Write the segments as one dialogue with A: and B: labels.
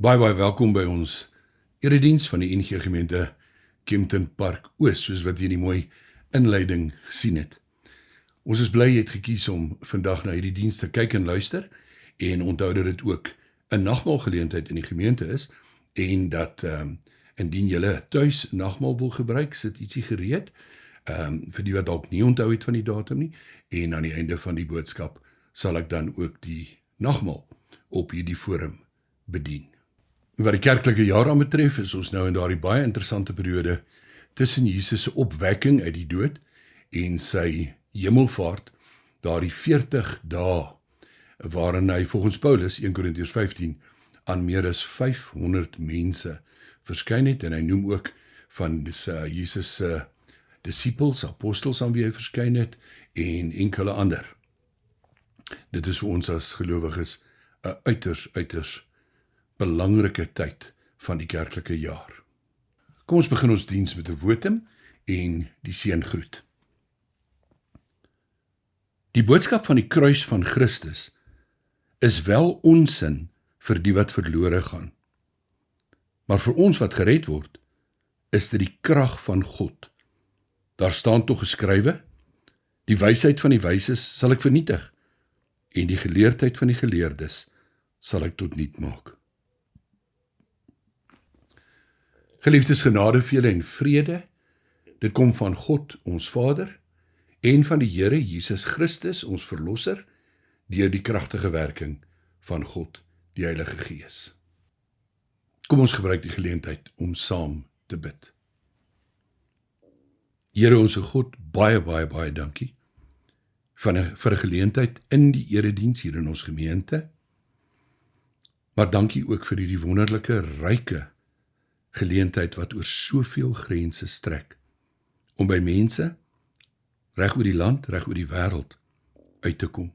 A: Baie welkom by ons erediens van die NG Gemeente Kempton Park Oos, soos wat jy in die mooi inleiding gesien het. Ons is bly jy het gekies om vandag na hierdie diens te kyk en luister, en onthou dat dit ook 'n nagmaalgeleentheid in die gemeente is, en dat indien julle tuis nagmaal wil gebruik, sit ietsie gereed, vir die wat dalk nie onthou het van die datum nie, en aan die einde van die boodskap sal ek dan ook die nagmaal op hierdie forum bedien. Wat die kerklike jaar aan betref, is ons nou in daardie baie interessante periode tussen Jesus se opwekking uit die dood en sy hemelvaart, daardie 40 dae, waarin hy volgens Paulus, 1 Korintiërs 15, aan meer as 500 mense verskyn het, en hy noem ook van Jesus se disippels, apostels aan wie hy verskyn het, en enkele ander. Dit is vir ons as gelowiges 'n uiters belangrike tyd van die kerklike jaar. Kom ons begin ons diens met 'n wotum en die seëngroet. Die boodskap van die kruis van Christus is wel onsin vir die wat verlore gaan. Maar vir ons wat gered word, is dit die krag van God. Daar staan tog geskrywe: die wysheid van die wyses sal ek vernietig, en die geleerdheid van die geleerdes sal ek tot niet maak. Geliefdes, genade vir julle en vrede, dit kom van God, ons Vader, en van die Here Jesus Christus, ons Verlosser, deur die kragtige werking van God, die Heilige Gees. Kom ons gebruik die geleentheid om saam te bid. Here onse God, baie dankie vir 'n geleentheid in die erediens hier in ons gemeente, maar dankie ook vir hierdie wonderlike, ryke geleentheid wat oor soveel grense strek, om by mense, reg oor die land, reg oor die wêreld, uit te kom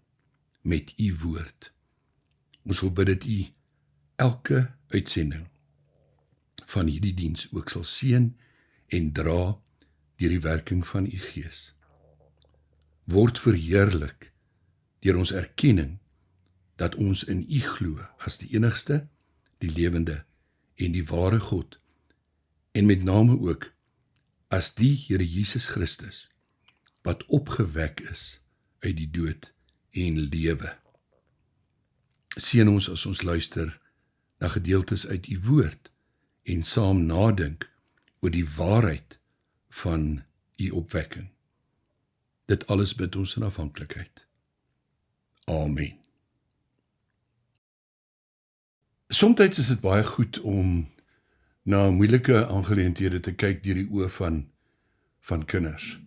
A: met u woord. Ons wil bid dat u elke uitsending van hierdie diens ook sal seën en dra deur die werking van u Gees. Word verheerlik deur ons erkenning dat ons in u glo as die enigste, die lewende en die ware God, en met name ook as die Here Jesus Christus, wat opgewek is uit die dood en lewe. Seën ons as ons luister na gedeeltes uit u woord en saam nadink oor die waarheid van u opwekking. Dit alles bid ons in afhanklikheid. Amen. Somtyds is dit baie goed om na moeilike aangeleenthede te kyk deur die oë van kinders.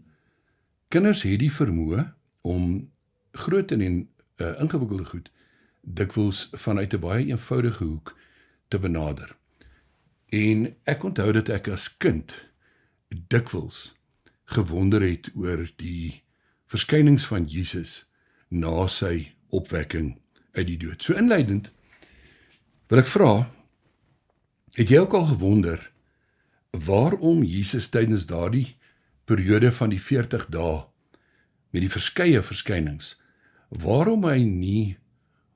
A: Kinders het die vermoë om groot en ingewikkelde goed dikwels vanuit 'n baie eenvoudige hoek te benader. En ek onthou dat ek as kind dikwels gewonder het oor die verskynings van Jesus na sy opwekking uit die dood. So inleidend wil ek vra, het jy ook al gewonder waarom Jesus tydens daardie periode van die 40 dae met die verskeie verskynings, waarom hy nie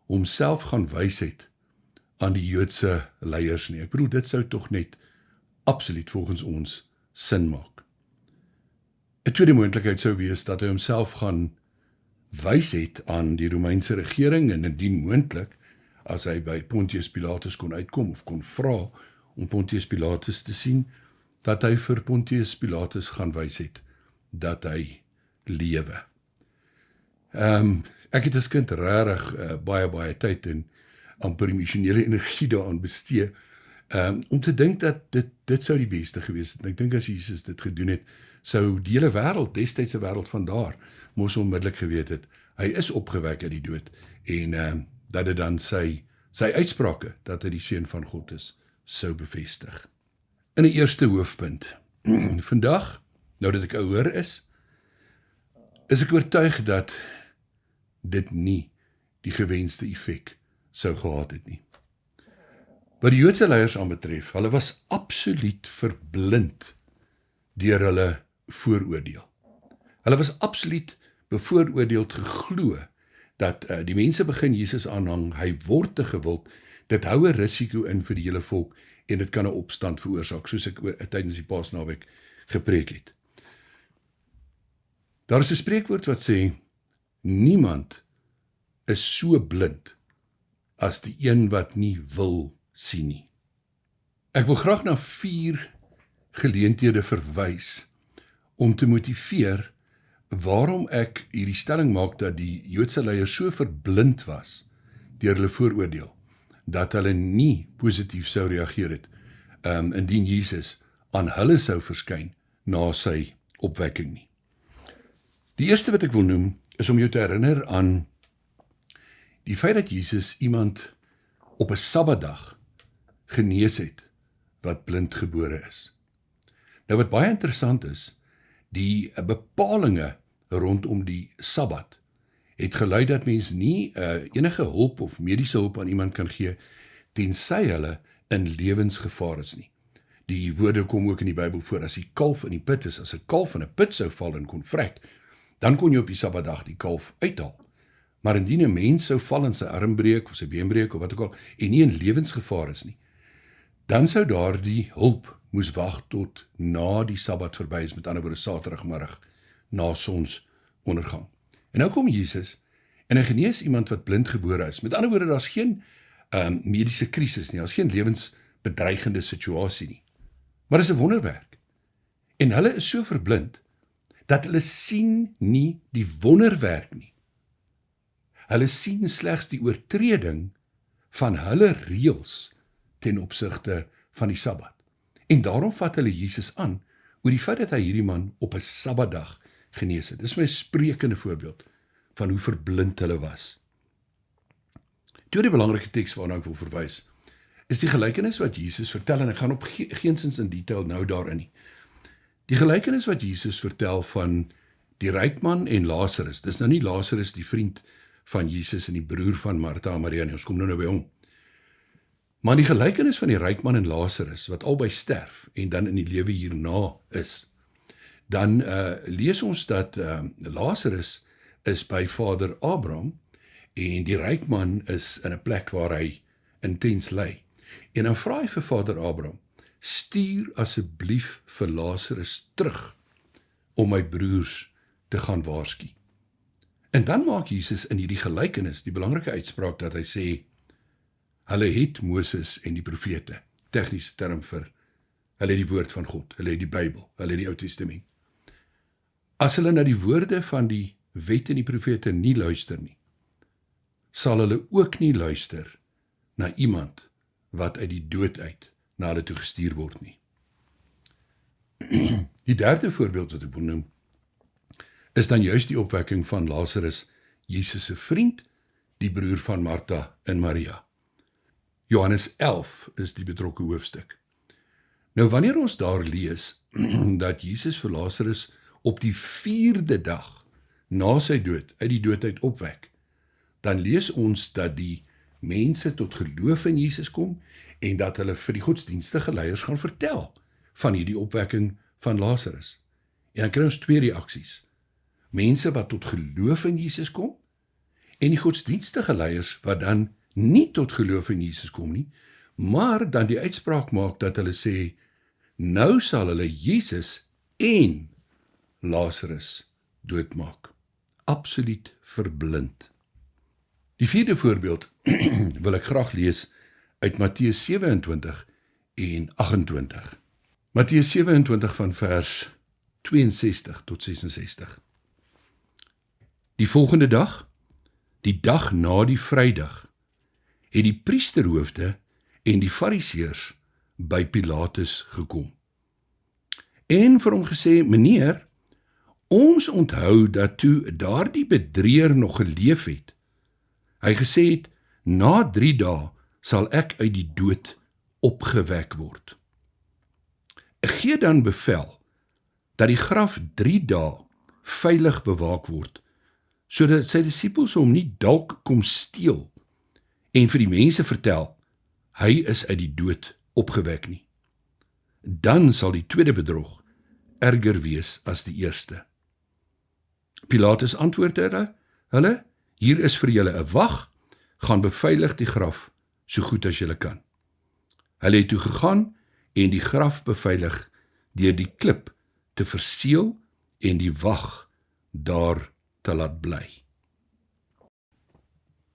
A: homself gaan wys het aan die Joodse leiers nie? Ek bedoel, dit sou tog net absoluut volgens ons sin maak. 'n tweede moontlikheid sou wees dat hy homself gaan wys het aan die Romeinse regering, en indien moontlik, as hy by Pontius Pilatus kon uitkom of kon vra om Pontius Pilatus te sien, dat hy vir Pontius Pilatus gaan wys het dat hy lewe. Ek het as kind regtig baie tyd en amper emosionele energie daaraan bestee, om te dink dat dit sou die beste gewees het. En ek dink as Jesus dit gedoen het, sou die hele wêreld, destydse wêreld van daar, moes onmiddellik geweet het, hy is opgewek uit die dood, en dat dit dan sy uitsprake, dat hy die seun van God is, sou bevestig. In 'n eerste hoofpunt, vandag, nou dat ek ouer is ek oortuig dat dit nie die gewenste effek sou gehad het nie. Wat die Joodse leiers aanbetref, hulle was absoluut verblind deur hulle vooroordeel. Hulle was absoluut bevooroordeeld geglo dat die mense begin Jesus aanhang, hy word te gewild Dit hou 'n risiko in vir die hele volk en dit kan 'n opstand veroorsaak, soos ek tydens die Paasnaweek gepreek het. Daar is 'n spreekwoord wat sê, niemand is so blind as die een wat nie wil sien nie. Ek wil graag na 4 geleenthede verwys om te motiveer waarom ek hierdie stelling maak dat die Joodse leiers so verblind was deur hulle vooroordeel, dat hulle nie positief sou reageer het, indien Jesus aan hulle sou verskyn na sy opwekking nie. Die eerste wat ek wil noem, is om jou te herinner aan die feit dat Jesus iemand op 'n Sabbatdag genees het, wat blindgebore is. Nou wat baie interessant is, die bepalinge rondom die Sabbat het gelei dat mens nie enige hulp of mediese hulp aan iemand kan gee, tensy hulle in lewensgevaar is nie. Die woorde kom ook in die Bybel voor, as die kalf in die put is, as 'n kalf in 'n put sou val en kon vrek, dan kon jy op die Sabbatdag die kalf uithaal. Maar indien 'n mens sou val en sy arm breek, of sy been breek, of wat ook al, en nie in lewensgevaar is nie, dan sou daar die hulp moes wag tot na die Sabbat verby is, met ander woorde Saterdagmiddag, na sonsondergang. En nou kom Jesus, en hy genees iemand wat blindgebore is. Met ander woorde, daar is geen mediese krisis nie, daar is geen lewensbedreigende situasie nie. Maar dit is 'n wonderwerk. En hulle is so verblind, dat hulle sien nie die wonderwerk nie. Hulle sien slegs die oortreding van hulle reëls ten opsigte van die Sabbat. En daarom vat hulle Jesus aan oor die feit dat hy hierdie man op 'n Sabbatdag genees het. Dis my sprekende voorbeeld van hoe verblind hulle was. Tweede belangrike teks waarna ek wil verwys, is die gelykenis wat Jesus vertel, en ek gaan op geensins in detail nou daarin nie. Die gelykenis wat Jesus vertel van die ryk man en Lazarus. Dis nou nie Lazarus die vriend van Jesus en die broer van Martha en Maria nie, ons kom nou by hom. Maar die gelykenis van die ryk man en Lazarus, wat albei sterf en dan in die lewe hierna is, dan lees ons dat Lazarus is by vader Abraham en die ryk man is in 'n plek waar hy intens ly. En dan vra hy vir vader Abraham, stuur asseblief vir Lazarus terug om my broers te gaan waarsku. En dan maak Jesus in hierdie gelykenis die belangrike uitspraak dat hy sê, hulle het Moses en die profete, tegniese term vir, hulle het die woord van God, hulle het die Bybel, hulle het die Ou Testament. As hulle na die woorde van die wet en die profete nie luister nie, sal hulle ook nie luister na iemand wat uit die dood uit na hulle toe gestuur word nie. Die derde voorbeeld wat ek wil noem, is dan juist die opwekking van Lazarus, Jesus se vriend, die broer van Martha en Maria. Johannes 11 is die betrokke hoofstuk. Nou wanneer ons daar lees, dat Jesus vir Lazarus op die 4de dag, na sy dood, uit die dood uit opwek, dan lees ons dat die mense tot geloof in Jesus kom, en dat hulle vir die godsdienstige leiers gaan vertel, van hierdie opwekking van Lazarus. En dan kry ons 2 reaksies. Mense wat tot geloof in Jesus kom, en die godsdienstige leiers wat dan nie tot geloof in Jesus kom nie, maar dan die uitspraak maak dat hulle sê, nou sal hulle Jesus en Lazarus doodmaak. Absoluut verblind. Die 4de voorbeeld wil ek graag lees uit Matteus 27 en 28. Matteus 27 van vers 62 tot 66. Die volgende dag, die dag na die Vrydag, het die priesterhoofde en die fariseërs by Pilatus gekom. En vir hom gesê, meneer, ons onthou dat toe daardie bedrieër nog geleef het, hy gesê het, na 3 dae sal ek uit die dood opgewek word. Gee dan bevel, dat die graf 3 dae veilig bewaak word, sodat sy disippels hom nie dalk kom steel, en vir die mense vertel, hy is uit die dood opgewek nie. Dan sal die tweede bedrog erger wees as die eerste. Pilatus antwoord hulle, hier is vir julle 'n wag, gaan beveilig die graf so goed as julle kan. Hulle het toe gegaan en die graf beveilig deur die klip te verseël en die wag daar te laat bly.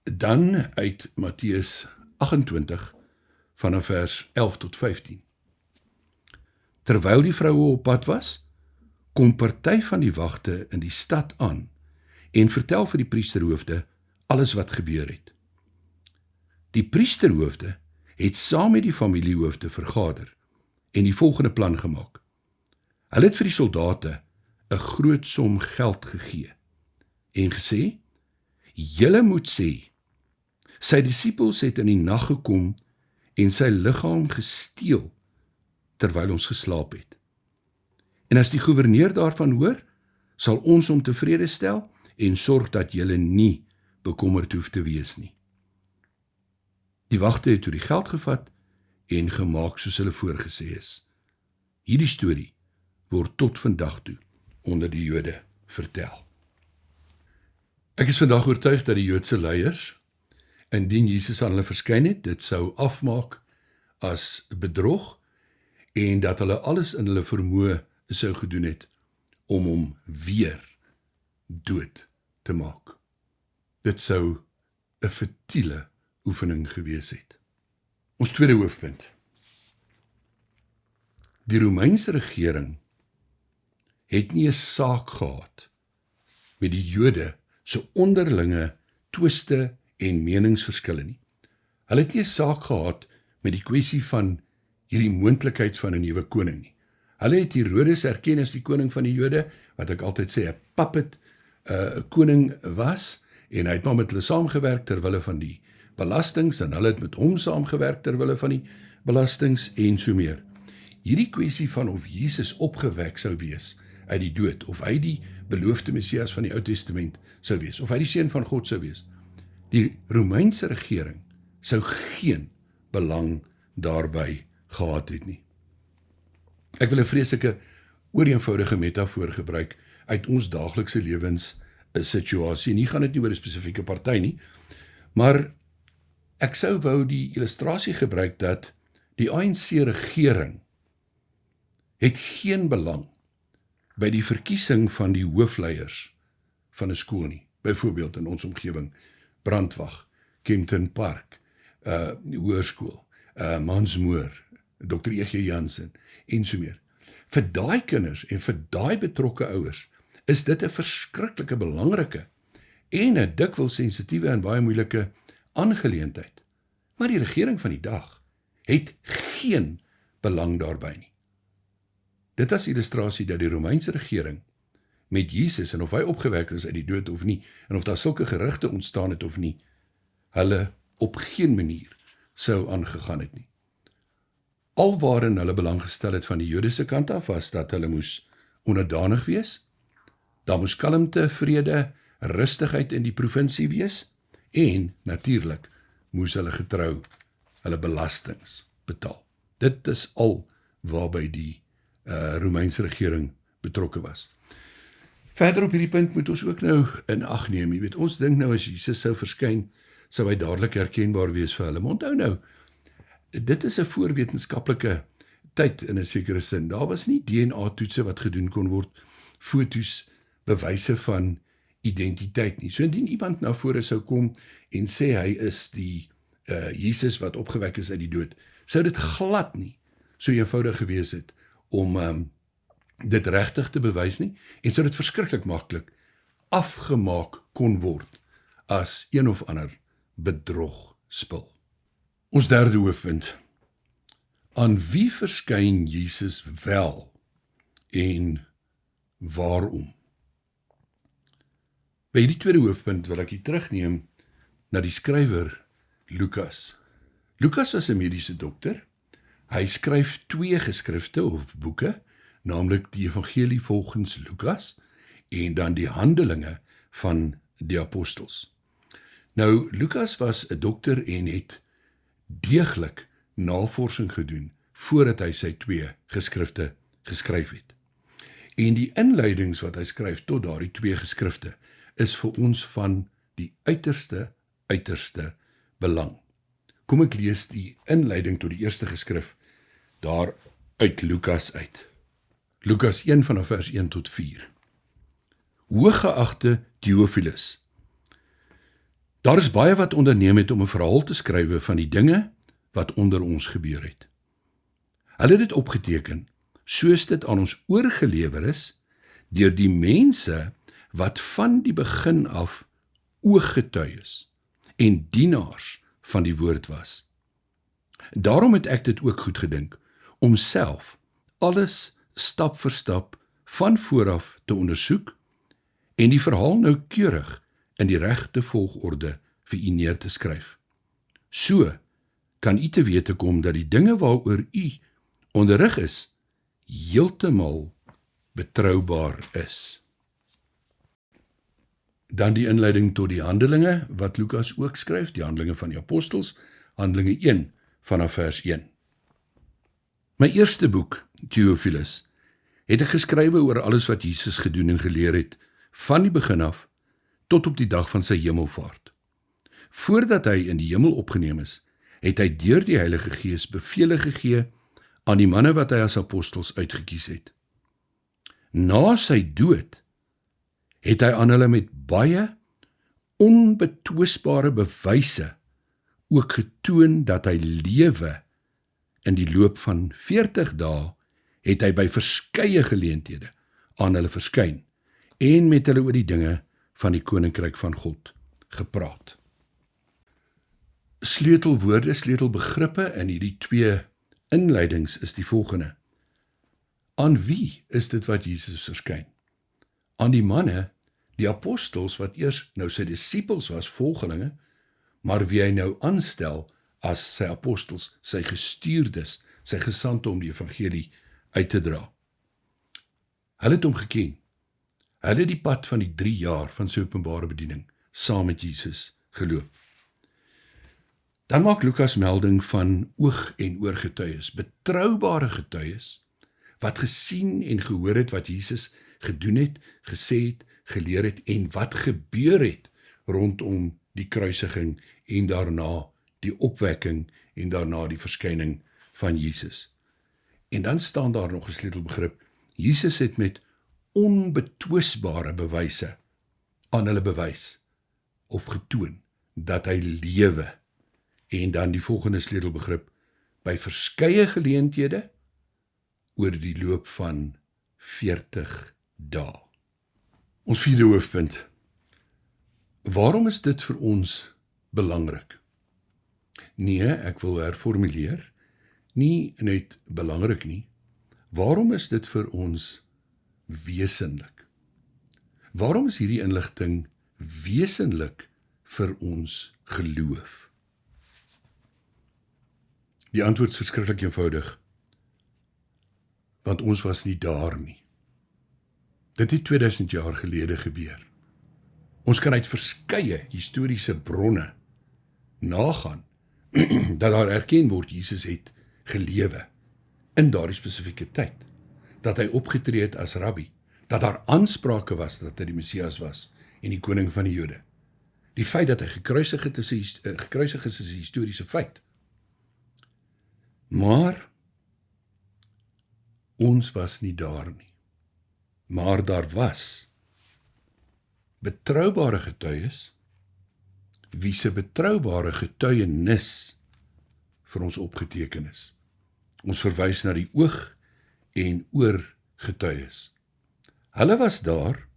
A: Dan uit Matteus 28 vanaf vers 11 tot 15. Terwyl die vroue op pad was, kom party van die wagte in die stad aan en vertel vir die priesterhoofde alles wat gebeur het. Die priesterhoofde het saam met die familiehoofde vergader en die volgende plan gemaak. Hulle het vir die soldate 'n groot som geld gegee en gesê, julle moet sê, sy disippels het in die nag gekom en sy liggaam gesteel terwyl ons geslaap het. En as die goewerneur daarvan hoor, sal ons hom tevrede stel en sorg dat julle nie bekommerd hoef te wees nie. Die wagte het toe die geld gevat en gemaak soos hulle voorgesê is. Hierdie storie word tot vandag toe onder die Jode vertel. Ek is vandag oortuig dat die Joodse leiers, indien Jesus aan hulle verskyn het, dit sou afmaak as bedrog en dat hulle alles in hulle vermoë sou gedoen het om hom weer dood te maak. Dit sou 'n futiele oefening gewees het. Ons tweede hoofpunt. Die Romeinse regering het nie 'n saak gehad met die Jode se onderlinge twiste en meningsverskille nie. Hulle het nie 'n saak gehad met die kwessie van hierdie moontlikheid van 'n nuwe koning nie. Hulle het Herodes erken as die koning van die Jode, wat ek altyd sê 'n puppet koning was, en hy het maar met hulle saamgewerk terwille van die belastings, en hulle het met hom saamgewerk terwille van die belastings en so meer. Hierdie kwessie van of Jesus opgewek sou wees uit die dood, of hy die beloofde Messias van die Ou Testament sou wees, of hy die seun van God sou wees, die Romeinse regering sou geen belang daarby gehad het nie. Ek wil 'n vreeslike ooreenvoudige metafoor gebruik uit ons daaglikse lewens situasie. En hier gaan dit nie oor 'n spesifieke party nie, maar ek sou wou die illustrasie gebruik dat die ANC regering het geen belang by die verkiesing van die hoofleiers van 'n skool nie. Byvoorbeeld in ons omgewing, Brandwag, Kempton Park, Hoërskool, Mansmoor, Dr. E.G. Jansen en so meer. Vir daai kinders en vir daai betrokke ouers is dit 'n verskriklike belangrike en 'n dikwels sensitiewe en baie moeilike aangeleentheid. Maar die regering van die dag het geen belang daarby nie. Dit is illustrasie dat die Romeinse regering met Jesus, en of hy opgewek is uit die dood of nie, en of daar sulke gerugte ontstaan het of nie, hulle op geen manier sou aangegaan het nie. Alwaarin hulle belang gestel het van die Jodese kant af was dat hulle moes onderdanig wees, daar moes kalmte, vrede, rustigheid in die provinsie wees, en natuurlik moes hulle getrou hulle belastings betaal. Dit is al waarby die Romeinse regering betrokke was. Verder op hierdie punt moet ons ook nou in ag neem. Jy weet, ons dink nou as Jesus sou verskyn, sou hy dadelik herkenbaar wees vir hulle. Maar onthou nou, dit is 'n voorwetenskaplike tyd in 'n sekere sin. Daar was nie DNA-toetse wat gedoen kon word, foto's, bewyse van identiteit nie. So indien iemand na vore sou kom en sê hy is die Jesus wat opgewek is uit die dood, sou dit glad nie so eenvoudig gewees het om dit regtig te bewys nie, en sou dit verskriklik maklik afgemaak kon word as een of ander bedrogspil. Ons derde hoofpunt. Aan wie verskyn Jesus wel en waarom? By hierdie tweede hoofpunt wil ek hier terugneem na die skrywer Lukas. Lukas was 'n mediese dokter. Hy skryf 2 geskrifte of boeke, naamlik die Evangelie volgens Lukas en dan die Handelinge van die Apostels. Nou, Lukas was 'n dokter en het deeglik navorsing gedoen voordat hy sy 2 geskrifte geskryf het. En die inleidings wat hy skryf tot daardie 2 geskrifte is vir ons van die uiterste belang. Kom ek lees die inleiding tot die eerste geskrif daar uit Lukas uit. Lukas 1 vanaf vers 1 tot 4. Hooggeagte Theophilus, daar is baie wat onderneem het om 'n verhaal te skrywe van die dinge wat onder ons gebeur het. Hulle het dit opgeteken, soos dit aan ons oorgelewer is, deur die mense wat van die begin af ooggetuies en dienaars van die woord was. Daarom het ek dit ook goed gedink, om self alles stap vir stap van vooraf te ondersoek en die verhaal noukeurig in die regte volgorde vir u neer te skryf. So kan u te wete kom dat die dinge waaroor u onderrig is, heeltemal betroubaar is. Dan die inleiding tot die Handelinge, wat Lukas ook skryf, die Handelinge van die Apostels, Handelinge 1 vanaf vers 1. My eerste boek, Theophilus, het ek geskrywe oor alles wat Jesus gedoen en geleer het, van die begin af, tot op die dag van sy hemelvaart. Voordat hy in die hemel opgeneem is, het hy deur die Heilige Gees bevele gegee aan die manne wat hy as apostels uitgekies het. Na sy dood, het hy aan hulle met baie onbetwisbare bewyse ook getoon dat hy lewe. In die loop van 40 dae het hy by verskeie geleenthede aan hulle verskyn en met hulle oor die dinge van die koninkryk van God gepraat. Sleutelwoorde, sleutelbegrippe in hierdie twee inleidings is die volgende. Aan wie is dit wat Jesus verskyn? Aan die manne, die apostels wat eers nou sy disippels was, volgelinge, maar wie hy nou aanstel as sy apostels, sy gestuurdes, sy gesandte om die evangelie uit te dra. Hulle het hom geken. Hulle het die pad van die 3 jaar van sy openbare bediening saam met Jesus geloop. Dan maak Lukas melding van oog- en oorgetuies, betroubare getuies, wat gesien en gehoor het wat Jesus gedoen het, gesê het, geleer het en wat gebeur het rondom die kruisiging en daarna die opwekking en daarna die verskyning van Jesus. En dan staan daar nog 'n sleutelbegrip. Jesus het met onbetwisbare bewyse aan hulle bewys of getoon dat hy lewe. En dan die volgende sleutelbegrip, by verskeie geleenthede oor die loop van 40 dae. Ons vierde hoofpunt. Waarom is dit vir ons belangrik? Nee, ek wil herformuleer, nie net belangrik nie. Waarom is dit vir ons wesenlik? Waarom is hierdie inligting wesenlik vir ons geloof? Die antwoord is verskriklik eenvoudig, want ons was nie daar nie. Dit het 2000 jaar gelede gebeur. Ons kan uit verskeie historiese bronne nagaan, dat daar erken word, Jesus het gelewe in daardie spesifieke tyd, dat hy opgetree het as rabbi, dat daar aansprake was dat hy die Messias was en die koning van die Jode. Die feit dat hy gekruisig is 'n historiese feit. Maar ons was nie daar nie. Maar daar was betroubare getuies, wie se betroubare getuienis vir ons opgeteken is. Ons verwys na die oog- en oorgetuies. Hulle was daar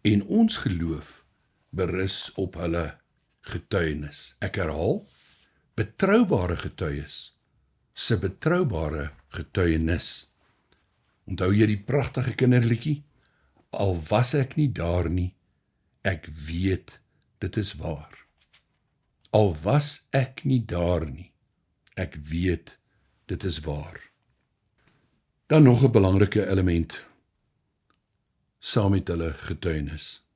A: en ons geloof berus op hulle getuienis. Ek herhaal, betroubare getuies se betroubare getuienis. Onthou jy die pragtige kinderliedjie? Al was ek nie daar nie, ek weet dit is waar. Al was ek nie daar nie, ek weet dit is waar. Dan nog 'n belangrike element saam met hulle getuienis.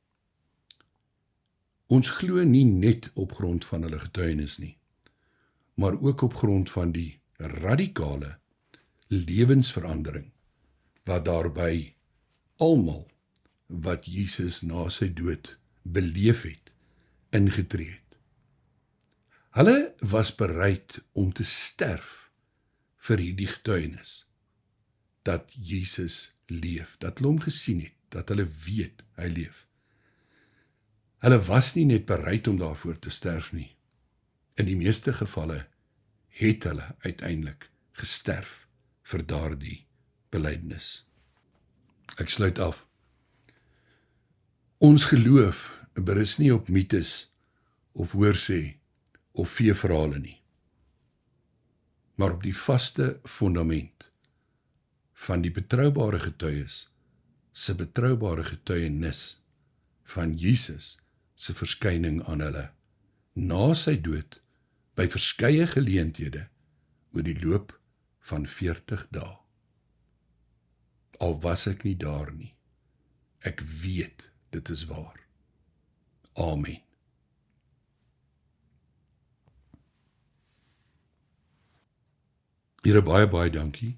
A: Ons glo nie net op grond van hulle getuienis nie, maar ook op grond van die radikale lewensverandering wat daarby almal wat Jesus na sy dood beleef het, ingetree het. Hulle was bereid om te sterf vir hierdie getuienis, dat Jesus leef, dat hulle hom gesien het, dat hulle weet hy leef. Hulle was nie net bereid om daarvoor te sterf nie. In die meeste gevalle het hulle uiteindelik gesterf vir daardie belydenis. Ek sluit af. Ons geloof berus nie op mites of hoorsê of feeverhale nie, maar op die vaste fondament van die betroubare getuies se betroubare getuienis van Jesus se verskyning aan hulle na sy dood by verskeie geleenthede oor die loop van 40 dae. Al was ek nie daar nie, ek weet dit is waar. Amen. Here, baie dankie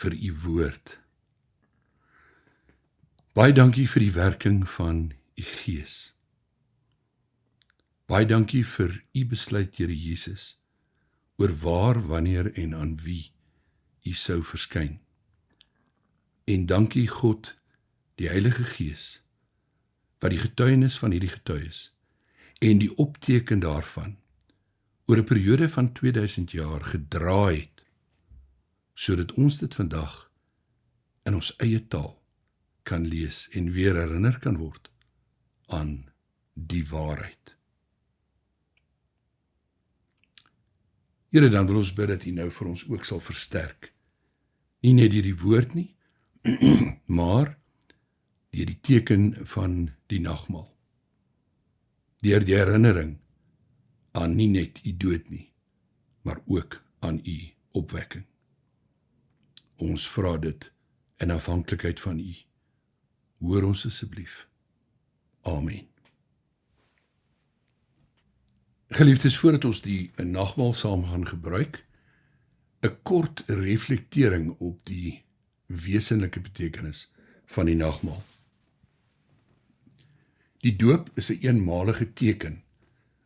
A: vir u woord. Baie dankie vir die werking van u Gees. Baie dankie vir u besluit, Here Jesus, oor waar, wanneer en aan wie u sou verskyn. En dankie God, die Heilige Gees, wat die getuienis van hierdie getuies en die opteken daarvan oor 'n periode van 2000 jaar gedra het, sodat ons dit vandag in ons eie taal kan lees en weer herinner kan word aan die waarheid. Here, dan wil ons bid dat u nou vir ons ook sal versterk. Nie net deur die woord nie, maar deur die teken van die nagmaal. Deur die herinnering aan nie net u dood nie, maar ook aan u opwekking. Ons vra dit in afhanklikheid van u. Hoor ons asseblief. Amen. Geliefdes, voordat ons die nagmaal saam gaan gebruik, 'n kort reflektering op die wesenlike betekenis van die nagmaal. Die doop is 'n eenmalige teken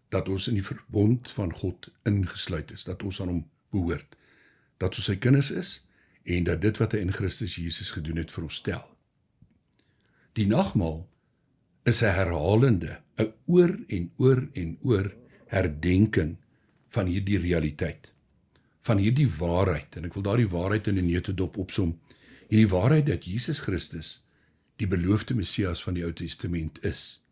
A: dat ons in die verbond van God ingesluit is, dat ons aan hom behoort, dat ons sy kinders is en dat dit wat hy in Christus Jesus gedoen het vir ons tel. Die nagmaal is 'n herhalende, 'n oor en oor herdenking van hierdie realiteit, van hierdie waarheid, en ek wil daardie waarheid in 'n neutedop opsom, hierdie waarheid dat Jesus Christus die beloofde Messias van die Ou Testament is,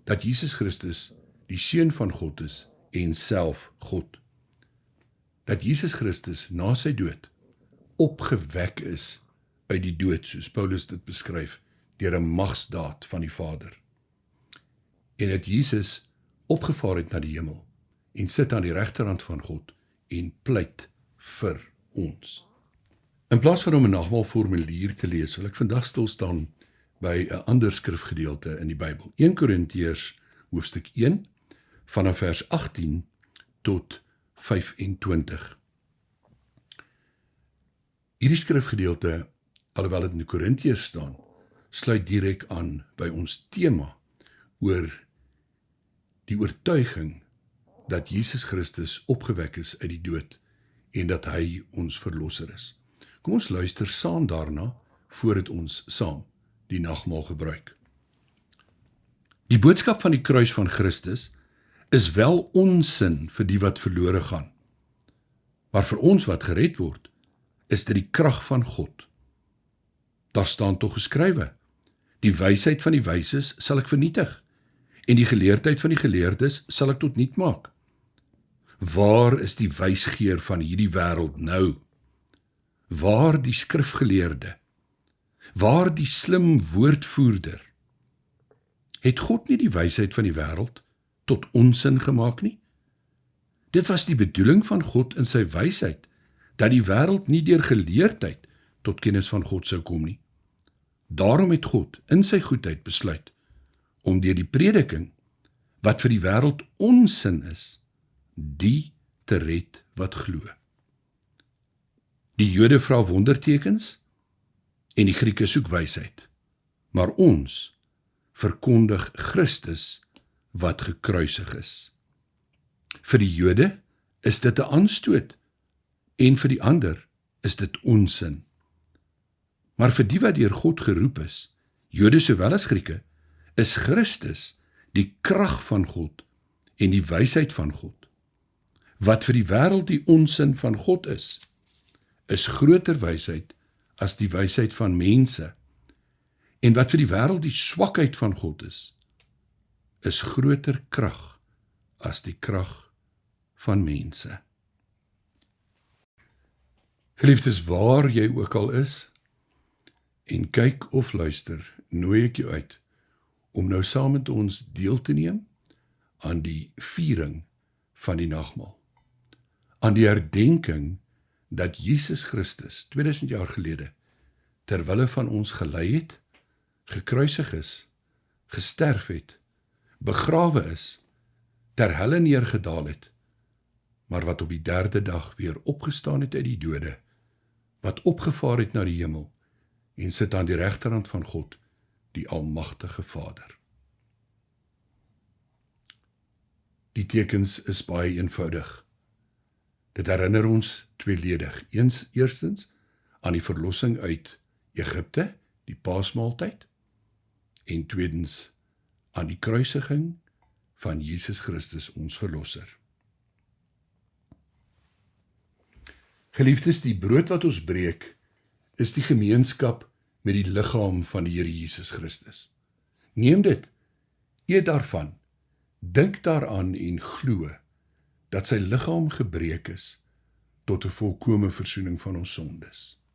A: dat Jesus Christus die Seun van God is en self God, dat Jesus Christus na sy dood opgewek is uit die dood, soos Paulus dit beskryf, deur 'n magsdaad van die Vader, en dat Jesus opgevaar het na die hemel en sit aan die regterhand van God en pleit vir ons. In plaas van om 'n nagmaalformulier te lees, wil ek vandag stil staan by 'n ander skrifgedeelte in die Bybel. 1 Korintiërs hoofstuk 1 vanaf vers 18 tot 25. Hierdie skrifgedeelte, alhoewel dit in Korintiërs staan, sluit direk aan by ons tema oor die oortuiging dat Jesus Christus opgewek is uit die dood en dat hy ons verlosser is. Kom ons luister saam daarna, voordat ons saam die nagmaal gebruik. Die boodskap van die kruis van Christus is wel onsin vir die wat verlore gaan, maar vir ons wat gered word, is dit die krag van God. Daar staan tog geskrywe, die wysheid van die wyses sal ek vernietig, en die geleerdheid van die geleerdes sal ek tot niet maak. Waar is die wysgeer van hierdie wêreld nou? Waar die skrifgeleerde? Waar die slim woordvoerder? Het God nie die wysheid van die wêreld tot onsin gemaak nie? Dit was die bedoeling van God in sy wysheid, dat die wêreld nie deur geleerdheid tot kennis van God sou kom nie. Daarom het God in sy goedheid besluit om deur die prediking, wat vir die wêreld onsin is, die te red wat glo. Die Jode vra wondertekens en die Grieke soek wysheid, maar ons verkondig Christus wat gekruisig is. Vir die Jode is dit 'n aanstoot en vir die ander is dit onsin. Maar vir die wat deur God geroep is, Jode sowel as Grieke, is Christus die krag van God en die wysheid van God. Wat vir die wêreld die onsin van God is groter wysheid as die wysheid van mense. En wat vir die wêreld die swakheid van God is groter krag as die krag van mense. Geliefdes, waar jy ook al is, en kyk of luister, nooi ek jou uit om nou saam met ons deel te neem aan die viering van die nagmaal. Aan die herdenking dat Jesus Christus 2000 jaar gelede ter wille van ons gelei het, gekruisig is, gesterf het, begrawe is, ter helle neergedaal het, maar wat op die 3de dag weer opgestaan het uit die dode, wat opgevaar het na die hemel en sit aan die regterhand van God, die almagtige Vader. Die tekens is baie eenvoudig. Dit herinner ons tweeledig. Eerstens aan die verlossing uit Egipte, die Paasmaaltyd, en tweedens aan die kruisiging van Jesus Christus, ons verlosser. Geliefdes, die brood wat ons breek, is die gemeenskap met die liggaam van die Here Jesus Christus. Neem dit, eet daarvan, dink daaraan en glo dat sy liggaam gebreek is tot 'n volkome versoening van ons sondes.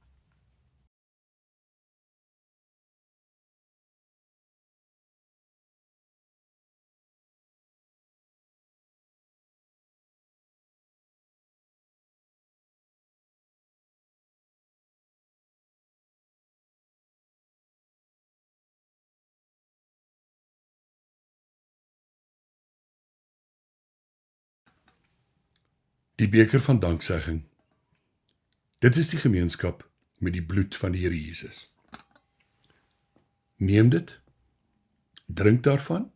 A: Die beker van danksegging. Dit is die gemeenskap met die bloed van die Here Jesus. Neem dit, drink daarvan,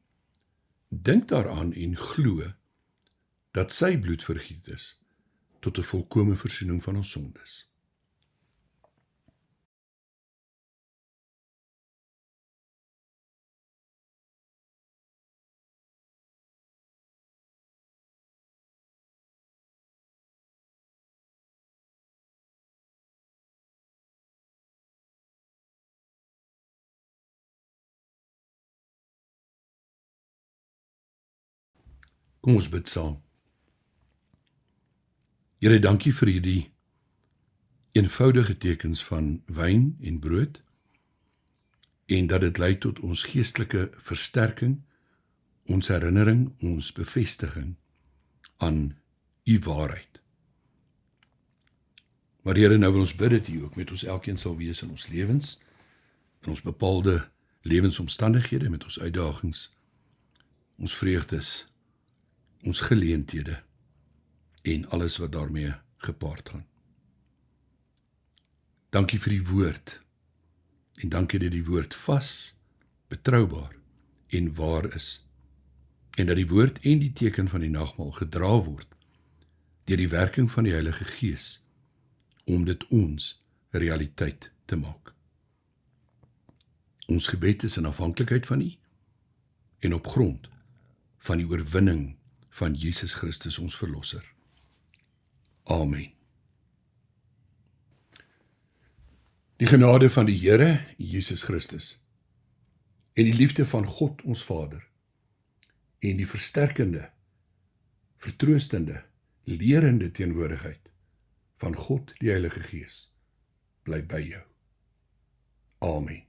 A: dink daaraan en glo dat sy bloed vergiet is tot 'n volkome versoening van ons sondes. Kom ons bid saam. Here, dankie vir hierdie eenvoudige tekens van wyn en brood, en dat dit lei tot ons geestelike versterking, ons herinnering, ons bevestiging aan u waarheid. Maar Here, nou wil ons bid dat u ook met ons elkeen sal wees in ons lewens, in ons bepaalde lewensomstandighede, met ons uitdagings, ons vreugdes, ons geleenthede en alles wat daarmee gepaard gaan. Dankie vir die woord en dankie dat die woord vas, betroubaar en waar is en dat die woord en die teken van die nagmaal gedra word deur die werking van die Heilige Gees om dit ons realiteit te maak. Ons gebed is in afhanklikheid van U en op grond van die oorwinning van Jesus Christus ons verlosser. Amen. Die genade van die Here Jesus Christus en die liefde van God ons Vader en die versterkende, vertroostende, lerende teenwoordigheid van God die Heilige Gees bly by jou. Amen.